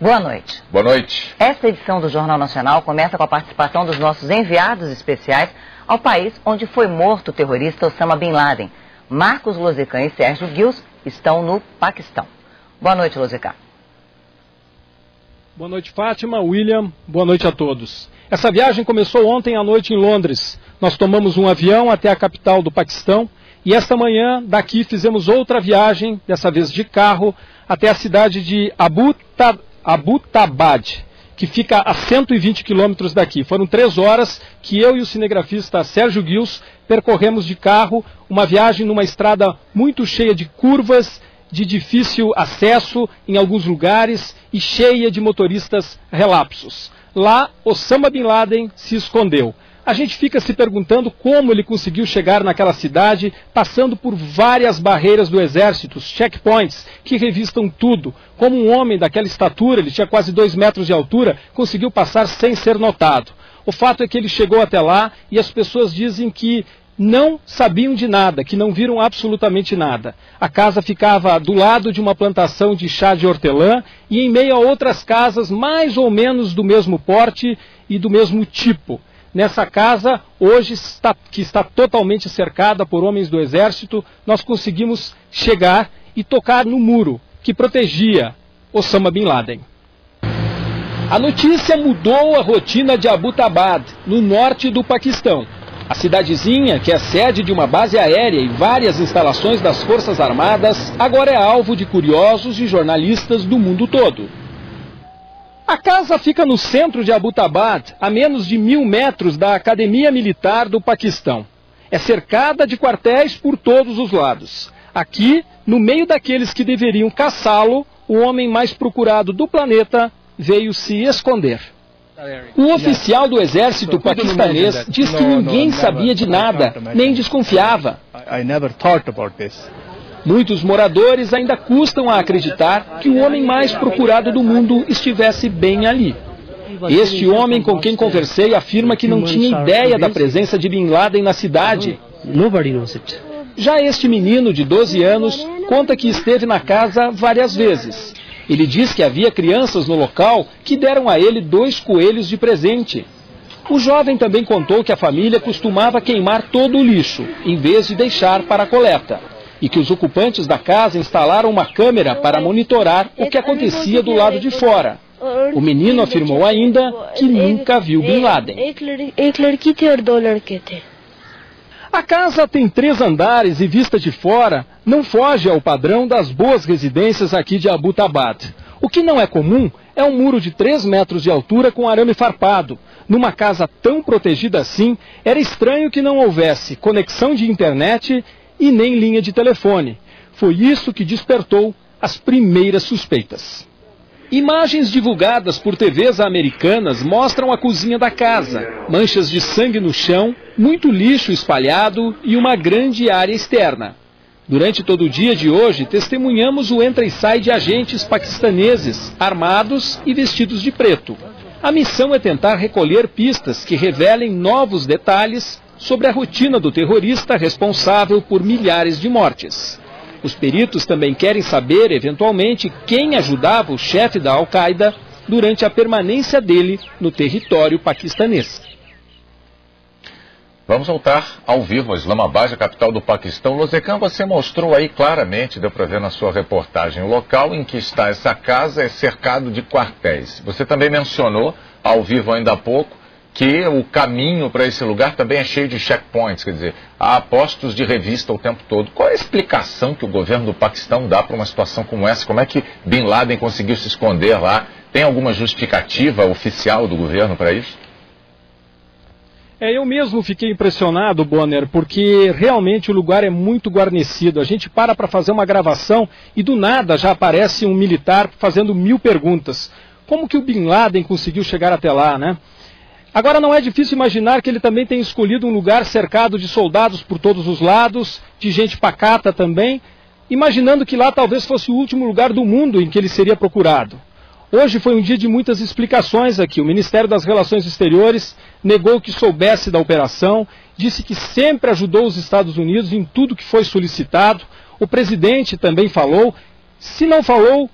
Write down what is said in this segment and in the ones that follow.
Boa noite. Boa noite. Esta edição do Jornal Nacional começa com a participação dos nossos enviados especiais ao país onde foi morto o terrorista Osama Bin Laden. Marcos Lozecan e Sérgio Guils estão no Paquistão. Boa noite, Lozecan. Boa noite, Fátima, William, boa noite a todos. Essa viagem começou ontem à noite em Londres. Nós tomamos um avião até a capital do Paquistão e esta manhã daqui fizemos outra viagem, dessa vez de carro, até a cidade de Abbottabad, que fica a 120 quilômetros daqui. Foram 3 horas que eu e o cinegrafista Sérgio Guils percorremos de carro, uma viagem numa estrada muito cheia de curvas, de difícil acesso em alguns lugares e cheia de motoristas relapsos. Lá, Osama Bin Laden se escondeu. A gente fica se perguntando como ele conseguiu chegar naquela cidade, passando por várias barreiras do exército, os checkpoints, que revistam tudo. Como um homem daquela estatura, ele tinha quase 2 metros de altura, conseguiu passar sem ser notado. O fato é que ele chegou até lá e as pessoas dizem que não sabiam de nada, que não viram absolutamente nada. A casa ficava do lado de uma plantação de chá de hortelã e em meio a outras casas mais ou menos do mesmo porte e do mesmo tipo. Nessa casa, hoje, que está totalmente cercada por homens do exército, nós conseguimos chegar e tocar no muro que protegia Osama Bin Laden. A notícia mudou a rotina de Abbottabad, no norte do Paquistão. A cidadezinha, que é sede de uma base aérea e várias instalações das Forças Armadas, agora é alvo de curiosos e jornalistas do mundo todo. A casa fica no centro de Abbottabad, a menos de 1000 metros da Academia Militar do Paquistão. É cercada de quartéis por todos os lados. Aqui, no meio daqueles que deveriam caçá-lo, o homem mais procurado do planeta veio se esconder. O oficial do exército paquistanês diz que ninguém sabia de nada, nem desconfiava. Muitos moradores ainda custam a acreditar que o homem mais procurado do mundo estivesse bem ali. Este homem com quem conversei afirma que não tinha ideia da presença de Bin Laden na cidade. Já este menino de 12 anos conta que esteve na casa várias vezes. Ele diz que havia crianças no local que deram a ele 2 coelhos de presente. O jovem também contou que a família costumava queimar todo o lixo, em vez de deixar para a coleta, e que os ocupantes da casa instalaram uma câmera para monitorar o que acontecia do lado de fora. O menino afirmou ainda que nunca viu Bin Laden. A casa tem 3 andares e vista de fora não foge ao padrão das boas residências aqui de Abbottabad. O que não é comum é um muro de 3 metros de altura com arame farpado. Numa casa tão protegida assim, era estranho que não houvesse conexão de internet e nem linha de telefone. Foi isso que despertou as primeiras suspeitas. Imagens divulgadas por TVs americanas mostram a cozinha da casa, manchas de sangue no chão, muito lixo espalhado e uma grande área externa. Durante todo o dia de hoje, testemunhamos o entra e sai de agentes paquistaneses, armados e vestidos de preto. A missão é tentar recolher pistas que revelem novos detalhes sobre a rotina do terrorista responsável por milhares de mortes. Os peritos também querem saber, eventualmente, quem ajudava o chefe da Al-Qaeda durante a permanência dele no território paquistanês. Vamos voltar ao vivo a Islamabad, a capital do Paquistão. Lozecan, você mostrou aí claramente, deu para ver na sua reportagem, o local em que está essa casa é cercado de quartéis. Você também mencionou, ao vivo ainda há pouco, que o caminho para esse lugar também é cheio de checkpoints, quer dizer, há postos de revista o tempo todo. Qual é a explicação que o governo do Paquistão dá para uma situação como essa? Como é que Bin Laden conseguiu se esconder lá? Tem alguma justificativa oficial do governo para isso? Eu mesmo fiquei impressionado, Bonner, porque realmente o lugar é muito guarnecido. A gente para fazer uma gravação e do nada já aparece um militar fazendo 1000 perguntas. Como que o Bin Laden conseguiu chegar até lá, né? Agora não é difícil imaginar que ele também tem escolhido um lugar cercado de soldados por todos os lados, de gente pacata também, imaginando que lá talvez fosse o último lugar do mundo em que ele seria procurado. Hoje foi um dia de muitas explicações aqui. O Ministério das Relações Exteriores negou que soubesse da operação, disse que sempre ajudou os Estados Unidos em tudo que foi solicitado. O presidente também falou, se não falou,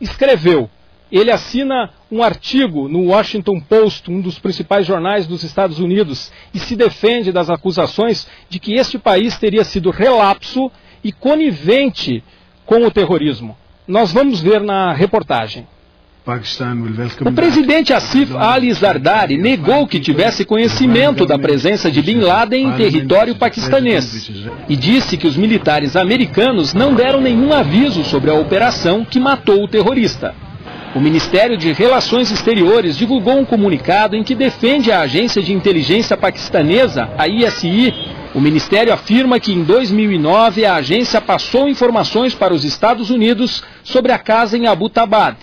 escreveu. Ele assina um artigo no Washington Post, um dos principais jornais dos Estados Unidos, e se defende das acusações de que este país teria sido relapso e conivente com o terrorismo. Nós vamos ver na reportagem. O presidente Asif Ali Zardari negou que tivesse conhecimento da presença de Bin Laden em território paquistanês e disse que os militares americanos não deram nenhum aviso sobre a operação que matou o terrorista. O Ministério de Relações Exteriores divulgou um comunicado em que defende a agência de inteligência paquistanesa, a ISI. O Ministério afirma que em 2009 a agência passou informações para os Estados Unidos sobre a casa em Abbottabad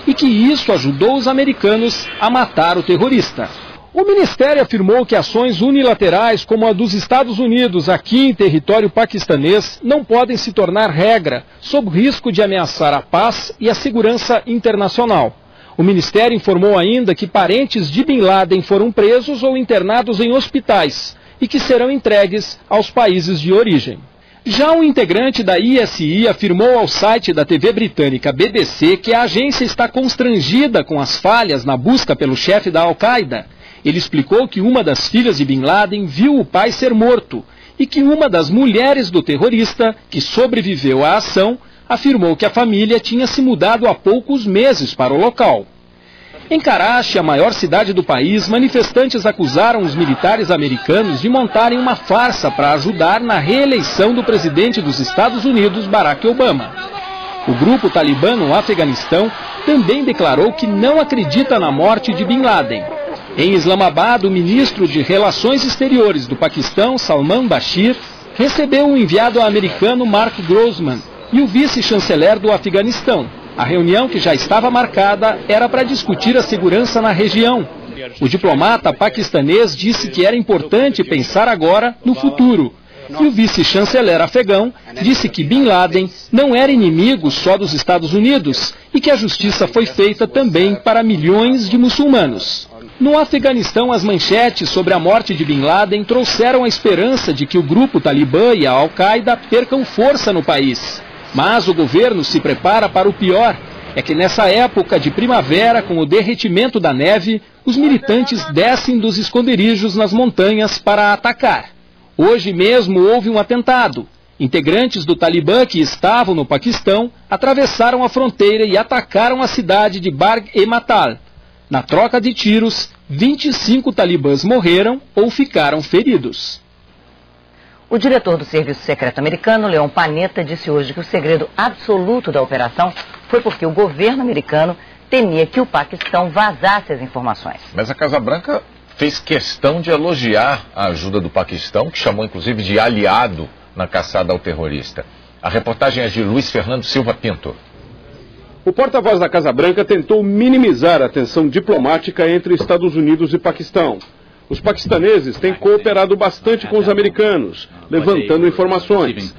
e que isso ajudou os americanos a matar o terrorista. O Ministério afirmou que ações unilaterais como a dos Estados Unidos aqui em território paquistanês não podem se tornar regra, sob risco de ameaçar a paz e a segurança internacional. O Ministério informou ainda que parentes de Bin Laden foram presos ou internados em hospitais e que serão entregues aos países de origem. Já um integrante da ISI afirmou ao site da TV britânica BBC que a agência está constrangida com as falhas na busca pelo chefe da Al-Qaeda. Ele explicou que uma das filhas de Bin Laden viu o pai ser morto e que uma das mulheres do terrorista, que sobreviveu à ação, afirmou que a família tinha se mudado há poucos meses para o local. Em Karachi, a maior cidade do país, manifestantes acusaram os militares americanos de montarem uma farsa para ajudar na reeleição do presidente dos Estados Unidos, Barack Obama. O grupo talibã no Afeganistão também declarou que não acredita na morte de Bin Laden. Em Islamabad, o ministro de Relações Exteriores do Paquistão, Salman Bashir, recebeu o enviado americano Mark Grossman e o vice-chanceler do Afeganistão. A reunião, que já estava marcada, era para discutir a segurança na região. O diplomata paquistanês disse que era importante pensar agora no futuro. E o vice-chanceler afegão disse que Bin Laden não era inimigo só dos Estados Unidos e que a justiça foi feita também para milhões de muçulmanos. No Afeganistão, as manchetes sobre a morte de Bin Laden trouxeram a esperança de que o grupo talibã e a Al-Qaeda percam força no país. Mas o governo se prepara para o pior. É que nessa época de primavera, com o derretimento da neve, os militantes descem dos esconderijos nas montanhas para atacar. Hoje mesmo houve um atentado. Integrantes do Talibã que estavam no Paquistão atravessaram a fronteira e atacaram a cidade de Barg-e-Matal. Na troca de tiros, 25 talibãs morreram ou ficaram feridos. O diretor do Serviço Secreto americano, Leon Panetta, disse hoje que o segredo absoluto da operação foi porque o governo americano temia que o Paquistão vazasse as informações. Mas a Casa Branca fez questão de elogiar a ajuda do Paquistão, que chamou inclusive de aliado na caçada ao terrorista. A reportagem é de Luiz Fernando Silva Pinto. O porta-voz da Casa Branca tentou minimizar a tensão diplomática entre Estados Unidos e Paquistão. Os paquistaneses têm cooperado bastante com os americanos, levantando informações.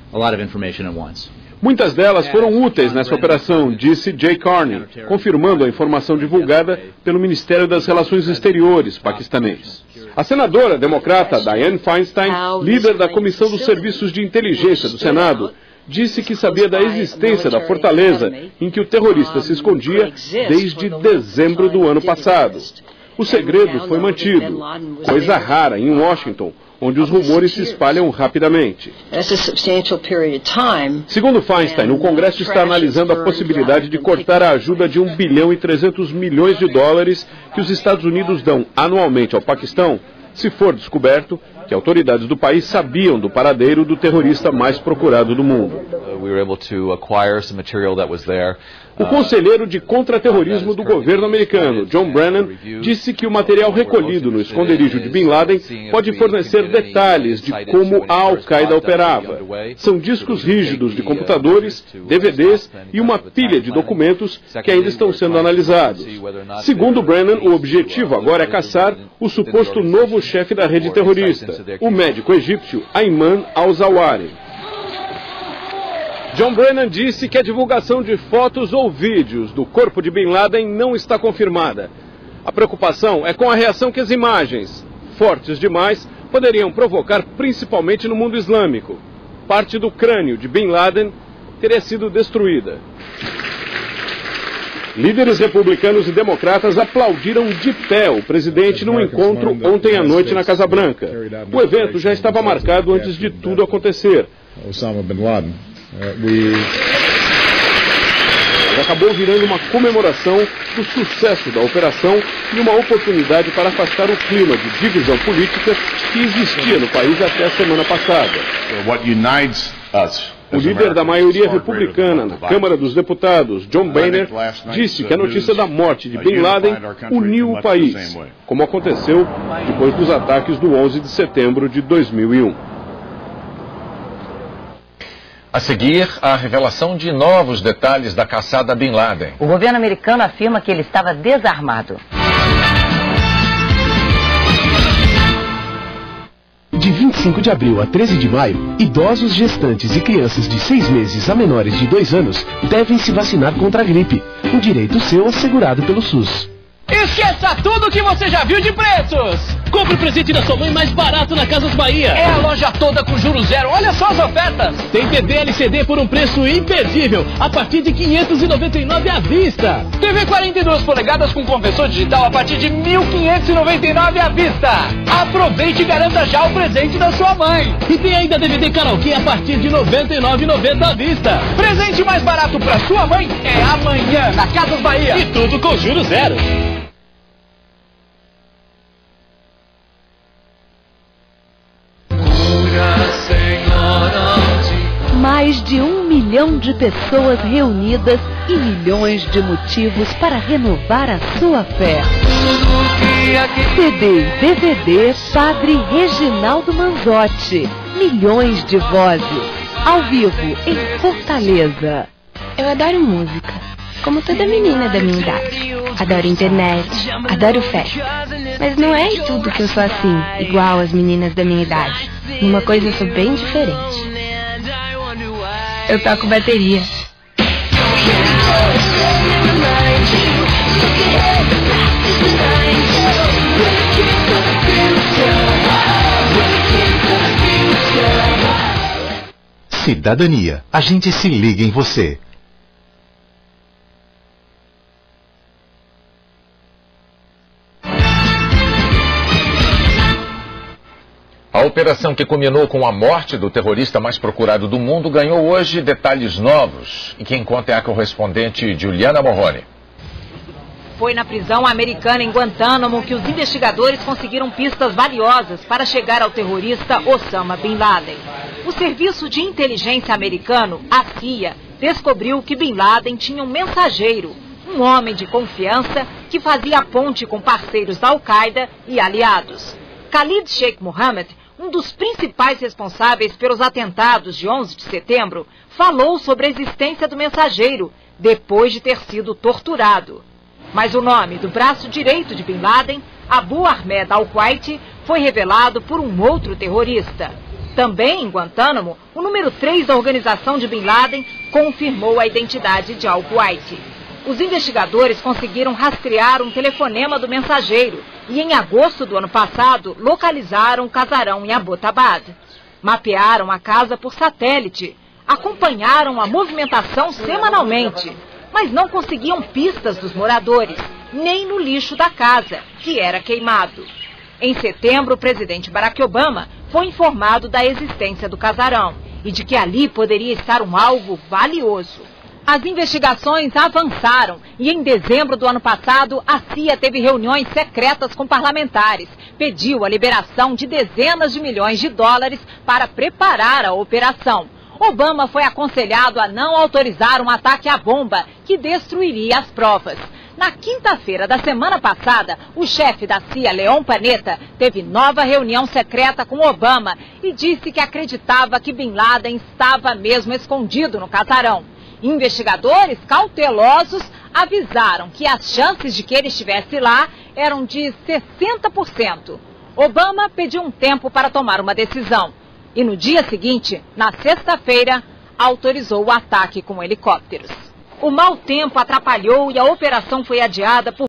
Muitas delas foram úteis nessa operação, disse Jay Carney, confirmando a informação divulgada pelo Ministério das Relações Exteriores paquistanês. A senadora democrata Dianne Feinstein, líder da Comissão dos Serviços de Inteligência do Senado, disse que sabia da existência da fortaleza em que o terrorista se escondia desde dezembro do ano passado. O segredo foi mantido, coisa rara em Washington, onde os rumores se espalham rapidamente. Segundo Feinstein, o Congresso está analisando a possibilidade de cortar a ajuda de 1 bilhão e 300 milhões de dólares que os Estados Unidos dão anualmente ao Paquistão, se for descoberto que autoridades do país sabiam do paradeiro do terrorista mais procurado do mundo. O conselheiro de contra-terrorismo do governo americano, John Brennan, disse que o material recolhido no esconderijo de Bin Laden pode fornecer detalhes de como a Al-Qaeda operava. São discos rígidos de computadores, DVDs e uma pilha de documentos que ainda estão sendo analisados. Segundo Brennan, o objetivo agora é caçar o suposto novo chefe da rede terrorista, o médico egípcio Ayman al-Zawahiri. John Brennan disse que a divulgação de fotos ou vídeos do corpo de Bin Laden não está confirmada. A preocupação é com a reação que as imagens, fortes demais, poderiam provocar principalmente no mundo islâmico. Parte do crânio de Bin Laden teria sido destruída. Líderes republicanos e democratas aplaudiram de pé o presidente num encontro ontem à noite na Casa Branca. O evento já estava marcado antes de tudo acontecer. Osama Bin Laden. Acabou virando uma comemoração do sucesso da operação e uma oportunidade para afastar o clima de divisão política que existia no país até a semana passada. O líder da maioria republicana na Câmara dos Deputados, John Boehner, disse que a notícia da morte de Bin Laden uniu o país, como aconteceu depois dos ataques do 11 de setembro de 2001. A seguir, a revelação de novos detalhes da caçada a Bin Laden. O governo americano afirma que ele estava desarmado. De 25 de abril a 13 de maio, idosos, gestantes e crianças de 6 meses a menores de 2 anos devem se vacinar contra a gripe, um direito seu assegurado pelo SUS. Esqueça tudo que você já viu de preços! Compre o presente da sua mãe mais barato na Casas Bahia. É a loja toda com juros zero. Olha só as ofertas. Tem TV LCD por um preço imperdível, a partir de R$ 599 à vista. TV 42 polegadas com conversor digital a partir de R$ 1.599 à vista. Aproveite e garanta já o presente da sua mãe. E tem ainda DVD karaokê a partir de R$ 99,90 à vista. Presente mais barato para sua mãe é amanhã na Casas Bahia. E tudo com juros zero. Mais de 1 milhão de pessoas reunidas e milhões de motivos para renovar a sua fé. CD e DVD Padre Reginaldo Manzotti. Milhões de vozes. Ao vivo em Fortaleza. Eu adoro música, como toda menina da minha idade. Adoro internet, adoro fé. Mas não é em tudo que eu sou assim, igual as meninas da minha idade. Numa coisa eu sou bem diferente. Eu toco bateria. Cidadania. A gente se liga em você. A operação que culminou com a morte do terrorista mais procurado do mundo ganhou hoje detalhes novos. E quem conta é a correspondente Juliana Morrone. Foi na prisão americana em Guantánamo que os investigadores conseguiram pistas valiosas para chegar ao terrorista Osama Bin Laden. O Serviço de Inteligência americano, a CIA, descobriu que Bin Laden tinha um mensageiro, um homem de confiança que fazia ponte com parceiros da Al-Qaeda e aliados. Khalid Sheikh Mohammed, um dos principais responsáveis pelos atentados de 11 de setembro, falou sobre a existência do mensageiro, depois de ter sido torturado. Mas o nome do braço direito de Bin Laden, Abu Ahmed al-Kuwaiti, foi revelado por um outro terrorista. Também em Guantánamo, o número 3 da organização de Bin Laden confirmou a identidade de al-Kuwaiti. Os investigadores conseguiram rastrear um telefonema do mensageiro e, em agosto do ano passado, localizaram o casarão em Abbottabad. Mapearam a casa por satélite, acompanharam a movimentação semanalmente, mas não conseguiam pistas dos moradores, nem no lixo da casa, que era queimado. Em setembro, o presidente Barack Obama foi informado da existência do casarão e de que ali poderia estar um alvo valioso. As investigações avançaram e em dezembro do ano passado, a CIA teve reuniões secretas com parlamentares. Pediu a liberação de dezenas de milhões de dólares para preparar a operação. Obama foi aconselhado a não autorizar um ataque à bomba que destruiria as provas. Na quinta-feira da semana passada, o chefe da CIA, Leon Panetta, teve nova reunião secreta com Obama e disse que acreditava que Bin Laden estava mesmo escondido no casarão. Investigadores cautelosos avisaram que as chances de que ele estivesse lá eram de 60%. Obama pediu um tempo para tomar uma decisão e no dia seguinte, na sexta-feira, autorizou o ataque com helicópteros. O mau tempo atrapalhou e a operação foi adiada por